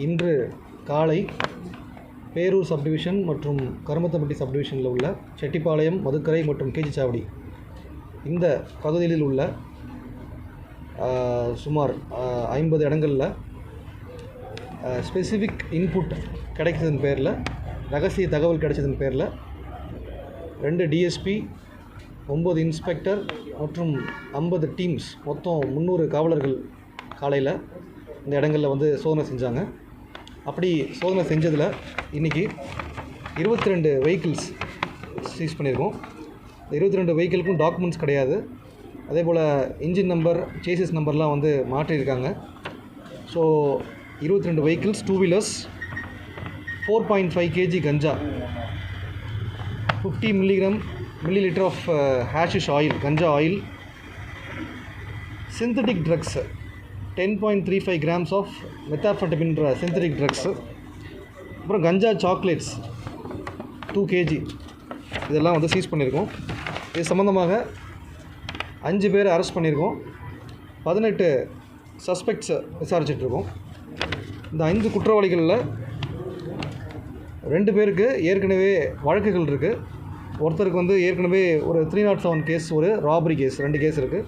இன்று காலை பேரூர் சப்டிவிஷன் மற்றும் கருமத்தம்பட்டி சப்டிவிஷனில் உள்ள செட்டிப்பாளையம், மதுக்கரை மற்றும் கேஜிச்சாவடி இந்த பகுதிகளில் உள்ள சுமார் 50 இடங்களில் ஸ்பெசிஃபிக் இன்புட் கிடைச்சதன் பேரில், ரகசிய தகவல் கிடைச்சதன் பேரில் 2 டிஎஸ்பி, 9 இன்ஸ்பெக்டர் மற்றும் 50 டீம்ஸ், மொத்தம் 300 காவலர்கள் காலையில் இந்த இடங்களில் வந்து சோதனை செஞ்சாங்க. அப்படி சோதனை செஞ்சதில் இன்றைக்கி 22 வெஹிக்கிள்ஸ் சீஸ் பண்ணியிருக்கோம். இந்த 22 வெஹிக்கிளுக்கும் டாக்குமெண்ட்ஸ் கிடையாது. அதே போல் இன்ஜின் நம்பர், சேசிஸ் நம்பர்லாம் வந்து மாற்றியிருக்காங்க. So 22 vehicles, 2 wheelers, 4.5 kg ganja, 50 milliliter of hashish oil, ganja oil, synthetic drugs 10.35 grams of மெத்தாஃபெட்டமின்ற சிந்தட்டிக் ட்ரக்ஸு, அப்புறம் கஞ்சா சாக்லேட்ஸ் 2 kg இதெல்லாம் வந்து சீஸ் பண்ணியிருக்கோம். இது சம்மந்தமாக 5 பேர் அரெஸ்ட் பண்ணியிருக்கோம். 18 சஸ்பெக்ட்ஸை விசாரிச்சிட்ருக்கோம். இந்த 5 குற்றவாளிகளில் 2 பேருக்கு ஏற்கனவே வழக்குகள் இருக்குது. ஒருத்தருக்கு வந்து ஏற்கனவே ஒரு 307 கேஸ், ஒரு ராபரி கேஸ், 2 கேஸ் இருக்குது.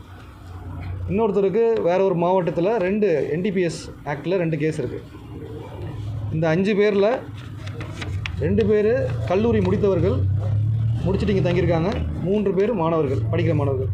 இன்னொருத்தருக்கு வேறு ஒரு மாவட்டத்தில் 2 NDPS ஆக்டில் 2 கேஸ் இருக்குது. இந்த 5 பேரில் 2 பேர் கல்லூரி முடித்தவர்கள், முடிச்சுட்டு இங்கே தங்கியிருக்காங்க. 3 பேர் மாணவர்கள், படிக்கிற மாணவர்கள்.